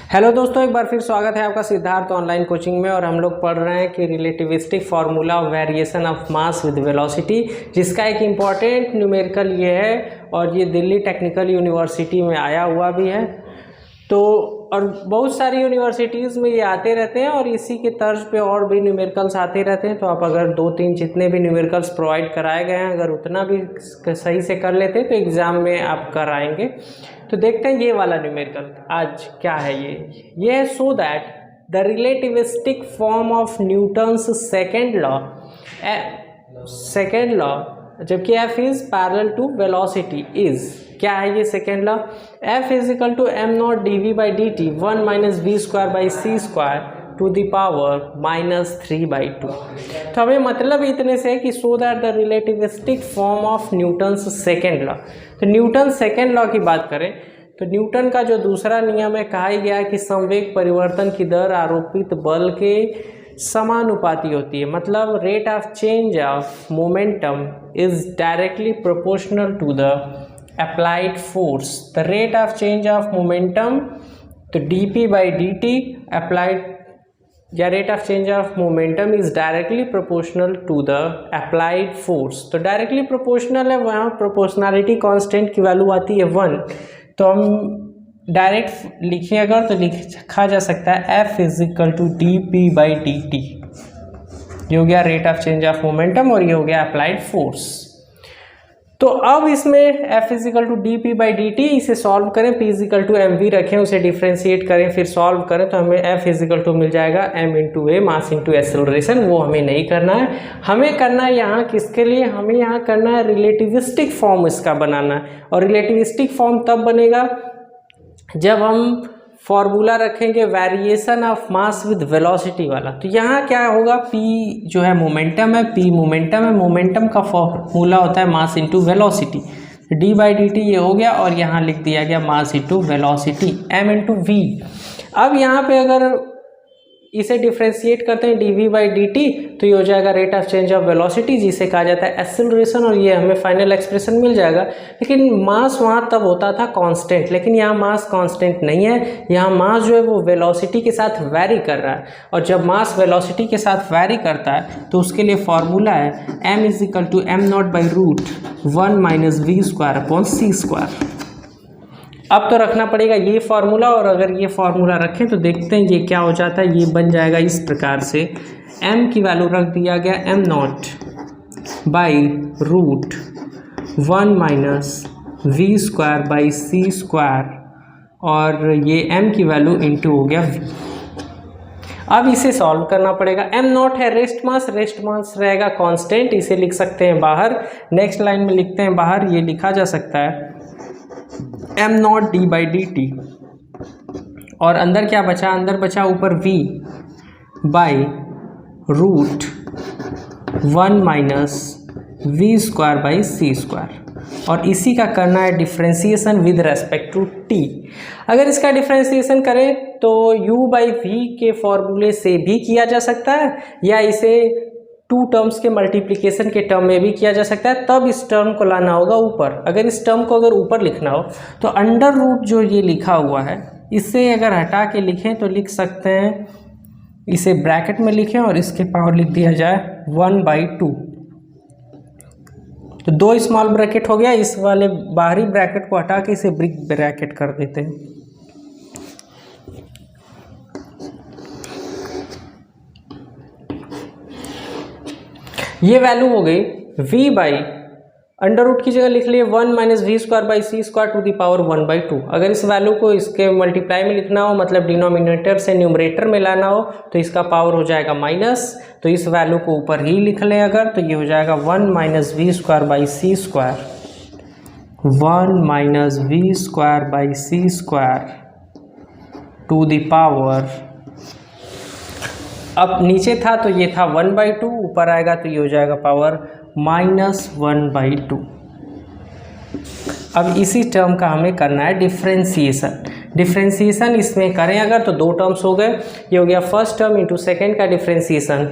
Hello दोस्तों, एक बार फिर स्वागत है आपका सिद्धार्थ ऑनलाइन कोचिंग में। और हम लोग पढ़ रहे हैं कि relativistic formula of variation of mass with velocity, जिसका एक इम्पॉर्टेंट न्यूमेरिकल ये है और ये दिल्ली टेक्निकल यूनिवर्सिटी में आया हुआ भी है। तो और बहुत सारी यूनिवर्सिटीज़ में ये आते रहते हैं और इसी के तर्ज पे और भी न्यूमेरिकल्स आते रहते हैं। तो आप अगर 2-3 जितने भी न्यूमेरिकल्स प्रोवाइड कराए गए हैं, अगर उतना भी सही से कर लेते हैं तो एग्ज़ाम में आप कराएंगे। तो देखते हैं ये वाला न्यूमेरिकल आज क्या है। ये है so that the relativistic form of Newton's second law जबकि F is parallel to velocity is, क्या है ये second law? F is equal to M naught dv by D T 1 minus we square by C square to the power -3/2। तो हमें मतलब इतने से कि so that the relativistic form of Newton's second law. तो न्यूटन सेकेंड लॉ की बात करें तो न्यूटन का जो दूसरा नियम है, कहा गया है कि संवेग परिवर्तन की दर आरोपित बल के समानुपाती होती है। मतलब rate of change of momentum is directly proportional to the applied force. The rate of change of momentum तो dp बाई dt अप्लाइड या rate of change of momentum is directly proportional to the applied force. तो directly proportional है, वहाँ proportionality constant की value आती है 1। तो हम डायरेक्ट लिखें अगर तो लिखा जा सकता है F is equal to dp by dt। ये हो गया rate of change of momentum और ये हो गया अप्लाइड फोर्स। तो अब इसमें F is equal to dp by dt, इसे सॉल्व करें, P is equal to mv रखें, उसे डिफ्रेंशिएट करें, फिर सॉल्व करें तो हमें F इज इक्वल टू मिल जाएगा m इंटू ए मास इंटू एक्सेलरेशन। वो हमें नहीं करना है, हमें करना है यहाँ किसके लिए, हमें यहाँ करना है रिलेटिविस्टिक फॉर्म इसका बनाना है। और रिलेटिविस्टिक फॉर्म तब बनेगा जब हम फॉर्मूला रखेंगे variation of mass with velocity वाला। तो यहाँ क्या होगा, P जो है मोमेंटम है, P मोमेंटम है, मोमेंटम का फॉर्मूला होता है mass into velocity. d by D T ये हो गया और यहाँ लिख दिया गया mass into velocity m into V. अब यहाँ पे अगर इसे डिफ्रेंशिएट करते हैं dv बाई dt तो ये हो जाएगा rate of change of velocity, जिसे कहा जाता है एक्सेलरेशन, और ये हमें फाइनल एक्सप्रेशन मिल जाएगा। लेकिन मास वहाँ तब होता था कांस्टेंट, लेकिन यहाँ मास कांस्टेंट नहीं है, यहाँ मास जो है वो वेलोसिटी के साथ वैरी कर रहा है। और जब मास वेलोसिटी के साथ वैरी करता है तो उसके लिए फॉर्मूला है m is equal to M naught by root 1 minus we square upon C square. अब तो रखना पड़ेगा ये फार्मूला, और अगर ये फार्मूला रखें तो देखते हैं ये क्या हो जाता है। ये बन जाएगा इस प्रकार से, m की वैल्यू रख दिया गया M naught by root 1 minus we square by C square, और ये m की वैल्यू इंटू हो गया v। अब इसे सॉल्व करना पड़ेगा। m नॉट है रेस्ट मास रहेगा कांस्टेंट, इसे लिख सकते हैं बाहर। नेक्स्ट लाइन में लिखते हैं बाहर, ये लिखा जा सकता है m naught d by D T, और अंदर क्या बचा, अंदर बचा ऊपर v by root 1 minus we square by C square, और इसी का करना है differentiation with respect to t। अगर इसका डिफ्रेंसिएशन करें तो u बाई v के फॉर्मूले से भी किया जा सकता है, या इसे 2 टर्म्स के मल्टीप्लिकेशन के टर्म में भी किया जा सकता है। तब इस टर्म को लाना होगा ऊपर। अगर इस टर्म को अगर ऊपर लिखना हो तो अंडर रूट जो ये लिखा हुआ है, इससे अगर हटा के लिखें तो लिख सकते हैं, इसे ब्रैकेट में लिखें और इसके पावर लिख दिया जाए 1/2। तो 2 स्मॉल ब्रैकेट हो गया, इस वाले बाहरी ब्रैकेट को हटा के इसे बिग ब्रैकेट कर देते हैं। ये वैल्यू हो गई v बाई अंडर रूट की जगह लिख लिए 1 minus we square by C square to the power 1/2। अगर इस वैल्यू को इसके मल्टीप्लाई में लिखना हो, मतलब डिनोमिनेटर से न्यूमरेटर में लाना हो, तो इसका पावर हो जाएगा माइनस। तो इस वैल्यू को ऊपर ही लिख लें अगर, तो ये हो जाएगा 1 minus we square by C square, 1 minus we square by C square to the power, अब नीचे था तो ये था 1/2, ऊपर आएगा तो ये हो जाएगा पावर -1/2। अब इसी टर्म का हमें करना है डिफ्रेंसिएशन इसमें करें अगर तो 2 टर्म्स हो गए। ये हो गया फर्स्ट टर्म इंटू सेकेंड का differentiation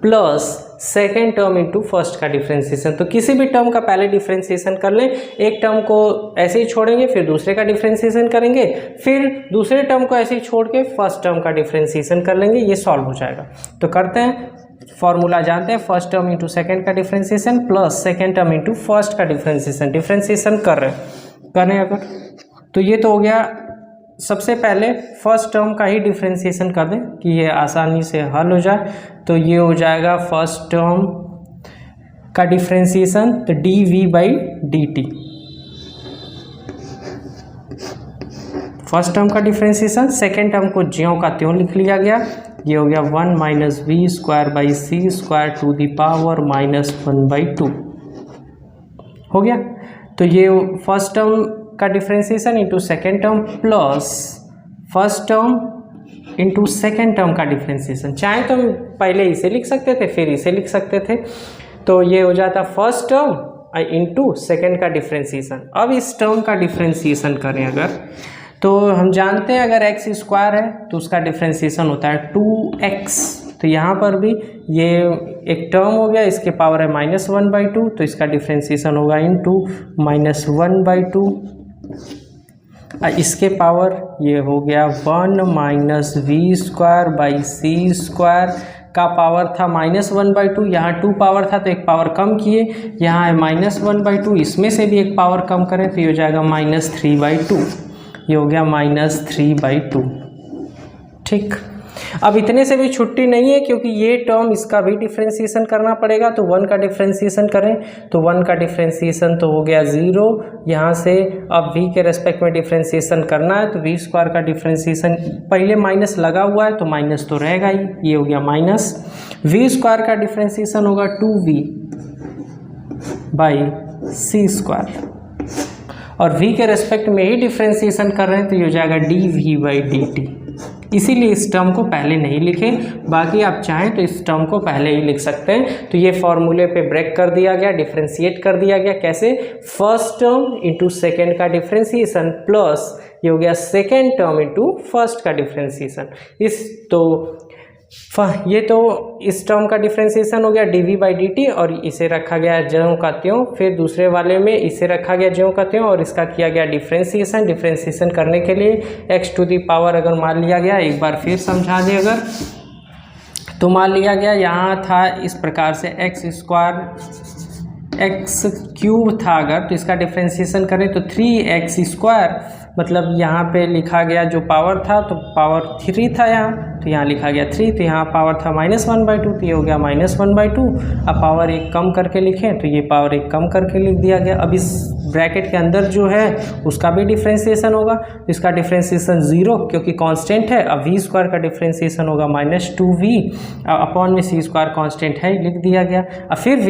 plus second term into first का डिफ्रेंसिएशन। तो किसी भी टर्म का पहले डिफ्रेंसिएशन कर लें, एक टर्म को ऐसे ही छोड़ेंगे, फिर दूसरे का डिफ्रेंसिएशन करेंगे, फिर दूसरे टर्म को ऐसे ही छोड़ के फर्स्ट टर्म का डिफ्रेंसिएशन कर लेंगे, ये सॉल्व हो जाएगा। तो करते हैं, फॉर्मूला जानते हैं, फर्स्ट टर्म इंटू सेकेंड का differentiation plus second term into first का डिफ्रेंसिएशन। डिफ्रेंसिएशन कर रहे अगर, तो ये तो हो गया। सबसे पहले फर्स्ट टर्म का ही डिफ्रेंसिएशन कर दें कि ये आसानी से हल हो जाए। तो ये हो जाएगा फर्स्ट टर्म का डिफ्रेंसिएशन, तो dv/dt। फर्स्ट टर्म का डिफ्रेंसिएशन, सेकेंड टर्म को ज्यों का त्यों लिख लिया गया। ये हो गया 1 - v²/c² टू द पावर -1/2 हो गया। तो ये फर्स्ट टर्म का differentiation into second term plus first term into second term का डिफ्रेंसिएशन। चाहे तो हम पहले इसे लिख सकते थे, फिर इसे लिख सकते थे। तो ये हो जाता फर्स्ट टर्म इंटू सेकेंड का डिफ्रेंसिएशन। अब इस टर्म का डिफ्रेंसिएशन करें अगर, तो हम जानते हैं अगर x² है तो उसका डिफ्रेंसिएशन होता है 2x। तो यहाँ पर भी ये एक टर्म हो गया, इसके पावर है -1/2, तो इसका डिफ्रेंसिएशन होगा इंटू -1/2। इसके पावर ये हो गया 1 - v²/c² का पावर था -1/2, यहाँ 2 पावर था तो एक पावर कम किए, यहाँ है -1/2, इसमें से भी एक पावर कम करें तो ये हो जाएगा -3/2। ये हो गया -3/2। ठीक, अब इतने से भी छुट्टी नहीं है, क्योंकि ये टर्म इसका भी डिफ्रेंसिएशन करना पड़ेगा। तो 1 का डिफ्रेंसिएशन करें तो 1 का डिफ्रेंसिएशन तो हो गया 0। यहाँ से अब v के रेस्पेक्ट में डिफ्रेंसिएशन करना है, तो v² का डिफ्रेंसिएशन पहले माइनस लगा हुआ है तो माइनस तो रहेगा ही, ये हो गया माइनस। v² का डिफ्रेंसिएशन होगा 2v/c², और v के रेस्पेक्ट में ही डिफ्रेंसिएशन कर रहे हैं तो ये हो जाएगा dv/dt। इसीलिए इस टर्म को पहले नहीं लिखे, बाकी आप चाहें तो इस टर्म को पहले ही लिख सकते हैं। तो ये फॉर्मूले पे ब्रेक कर दिया गया, डिफ्रेंशिएट कर दिया गया। कैसे? फर्स्ट टर्म इंटू सेकेंड का डिफ्रेंसिएशन प्लस ये हो गया सेकेंड टर्म इंटू फर्स्ट का डिफ्रेंसिएशन। ये तो इस टर्म का डिफ्रेंसिएशन हो गया dv/dt, और इसे रखा गया ज्यों का त्यों। फिर दूसरे वाले में इसे रखा गया ज्यों का त्यों और इसका किया गया डिफ्रेंसिएशन। डिफ्रेंसिएशन करने के लिए x टू दी पावर अगर मान लिया गया, एक बार फिर समझा दें अगर, तो मान लिया गया यहाँ था इस प्रकार से x³ था अगर, तो इसका डिफ्रेंसिएशन करें तो 3x², मतलब यहाँ पे लिखा गया जो पावर था तो पावर 3 था यहाँ, तो यहाँ लिखा गया 3, तो यहाँ पावर था -1/2, तो ये हो गया -1/2। अब पावर एक कम करके लिखें तो ये पावर एक कम करके लिख दिया गया। अब इस ब्रैकेट के अंदर जो है उसका भी डिफ्रेंसिएशन होगा, तो इसका डिफ्रेंसिएशन 0 क्योंकि कांस्टेंट है। अब v² का डिफ्रेंसिएशन होगा -2v, अपॉन में c² कांस्टेंट है, लिख दिया गया। अब फिर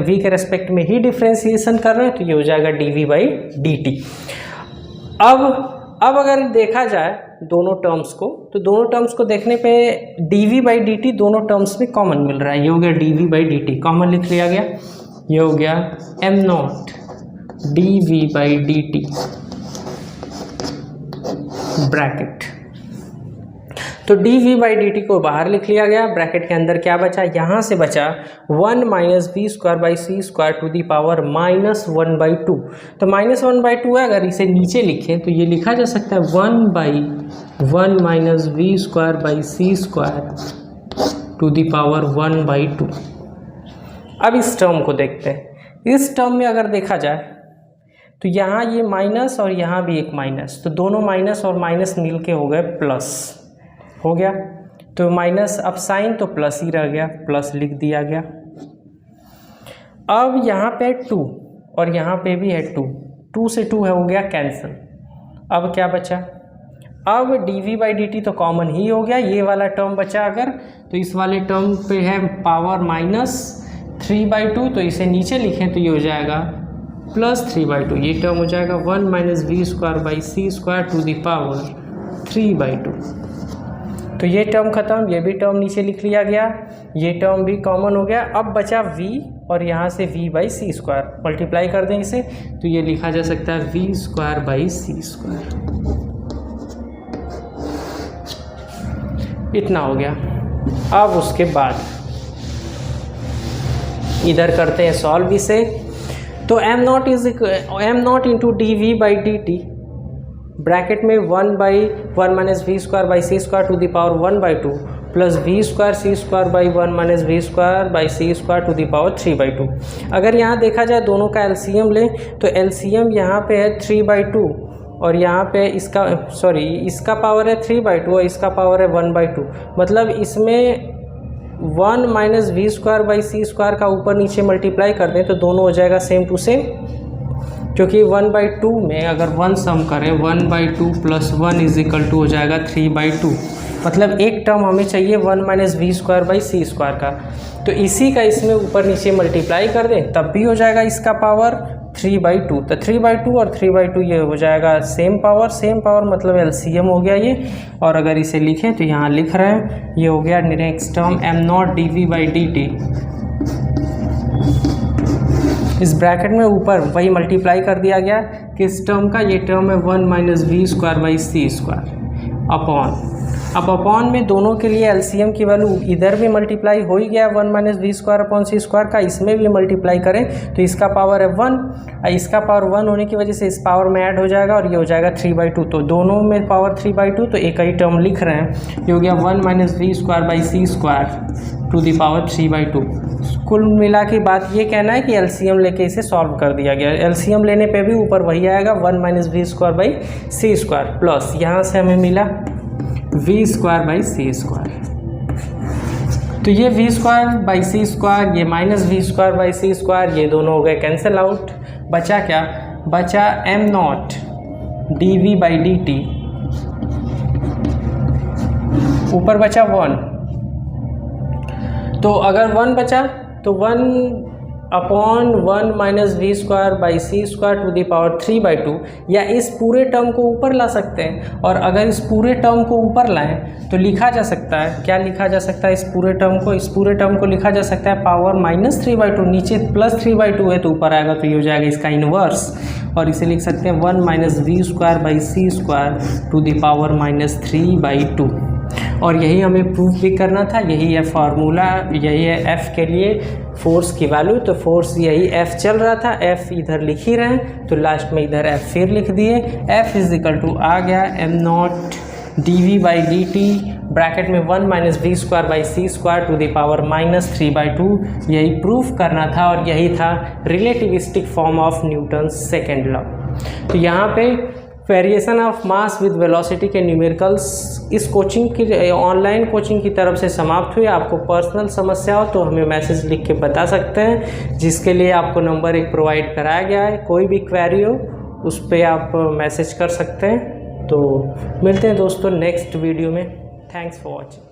v के रेस्पेक्ट में ही डिफ्रेंसिएशन कर रहे हैं तो ये हो जाएगा dv/dt। अब अगर देखा जाए दोनों टर्म्स को, तो दोनों टर्म्स को देखने पे dv/dt दोनों टर्म्स में कॉमन मिल रहा है। ये हो गया dv/dt कॉमन लिख लिया गया, ये हो गया m0 dv/dt ब्रैकेट। तो dv/dt को बाहर लिख लिया गया, ब्रैकेट के अंदर क्या बचा, यहाँ से बचा 1 - v²/c² टू दी पावर -1/2। तो -1/2 है, अगर इसे नीचे लिखें तो ये लिखा जा सकता है 1/1 - v²/c² टू दी पावर 1/2। अब इस टर्म को देखते हैं। इस टर्म में अगर देखा जाए तो यहाँ ये माइनस और यहाँ भी एक माइनस, तो दोनों माइनस और माइनस मिल के हो गए प्लस हो गया। तो माइनस, अब साइन तो प्लस ही रह गया, प्लस लिख दिया गया। अब यहाँ पे 2 और यहाँ पे भी है 2 से 2 है हो गया कैंसिल। अब क्या बचा, अब dv/dt तो कॉमन ही हो गया, ये वाला टर्म बचा अगर, तो इस वाले टर्म पे है पावर -3/2, तो इसे नीचे लिखें तो ये हो जाएगा +3/2। ये टर्म हो जाएगा 1 - v²/c² टू दी पावर 3/2। तो ये टर्म खत्म, ये भी टर्म नीचे लिख लिया गया, ये टर्म भी कॉमन हो गया। अब बचा v और यहाँ से v/c², मल्टीप्लाई कर दें इसे तो ये लिखा जा सकता है v²/c²। इतना हो गया। अब उसके बाद इधर करते हैं सॉल्व इसे। तो m naught into D V by D T bracket में 1/1 minus we square by C square to the power 1/2 plus V square C square by 1 minus we square by C square to the power 3/2। अगर यहाँ देखा जाए दोनों का LCM लें तो LCM यहाँ पे है 3/2 और यहाँ पे इसका पावर है 3/2 और इसका पावर है 1/2। मतलब इसमें 1 minus we square by C square का ऊपर नीचे मल्टीप्लाई कर दें तो दोनों हो जाएगा सेम टू सेम, क्योंकि 1/2 में अगर 1 सम करें 1/2 प्लस 1 इज इक्वल टू हो जाएगा 3/2। मतलब एक टर्म हमें चाहिए 1 minus we square by C square का, तो इसी का इसमें ऊपर नीचे मल्टीप्लाई कर दें तब भी हो जाएगा इसका पावर 3/2। तो 3/2 और 3/2 ये हो जाएगा सेम पावर मतलब एलसीएम हो गया ये। और अगर इसे लिखें तो यहाँ लिख रहे हैं ये हो गया next term m naught D V by D T. इस ब्रैकेट में ऊपर वही मल्टीप्लाई कर दिया गया किस टर्म का, ये टर्म है 1 minus we square by C square upon. अब अपॉन में दोनों के लिए एलसीएम की वैल्यू इधर भी मल्टीप्लाई हो ही गया 1 minus we square upon C square का, इसमें भी मल्टीप्लाई करें तो इसका पावर है 1, इसका पावर 1 होने की वजह से इस पावर में ऐड हो जाएगा और ये हो जाएगा 3/2। तो दोनों में पावर 3/2 तो एक ही टर्म लिख रहे हैं, ये हो गया 1 minus we square by C square to the power 3/2। कुल मिला के बात ये कहना है कि एलसीएम लेके इसे सॉल्व कर दिया गया। एलसीएम लेने पे भी ऊपर वही आएगा 1 minus we square by C square plus यहाँ से हमें मिला v square by C square. तो ये v square by C square, ये minus we square by C square, ये दोनों हो गए कैंसिल आउट। बचा क्या, बचा m naught D V by D T, ऊपर बचा 1। तो अगर 1 बचा तो 1 upon 1 minus we square by C square to the power 3/2, या इस पूरे टर्म को ऊपर ला सकते हैं। और अगर इस पूरे टर्म को ऊपर लाएं तो लिखा जा सकता है, क्या लिखा जा सकता है इस पूरे टर्म को लिखा जा सकता है पावर माइनस 3/2, नीचे प्लस 3/2 है तो ऊपर आएगा तो ये हो जाएगा इसका इनवर्स। और इसे लिख सकते हैं 1 minus we square by C square to the power minus 3/2। और यही हमें प्रूफ भी करना था, यही है फार्मूला, यही है एफ़ के लिए फोर्स की वैल्यू। तो फोर्स यही एफ़ चल रहा था, एफ़ इधर लिख ही रहे हैं तो लास्ट में इधर एफ़ फिर लिख दिए। एफ़ इज इक्वल टू आ गया m naught D V by D T bracket में 1 minus we square by C square to the power minus 3/2। यही प्रूफ करना था और यही था relativistic form of Newton second law. तो यहाँ पे variation of mass with velocity के न्यूमेरिकल्स इस कोचिंग की ऑनलाइन कोचिंग की तरफ से समाप्त हुए। आपको पर्सनल समस्या हो तो हमें मैसेज लिख के बता सकते हैं, जिसके लिए आपको नंबर एक प्रोवाइड कराया गया है। कोई भी क्वेरी हो उस पर आप मैसेज कर सकते हैं। तो मिलते हैं दोस्तों नेक्स्ट वीडियो में। Thanks for watching.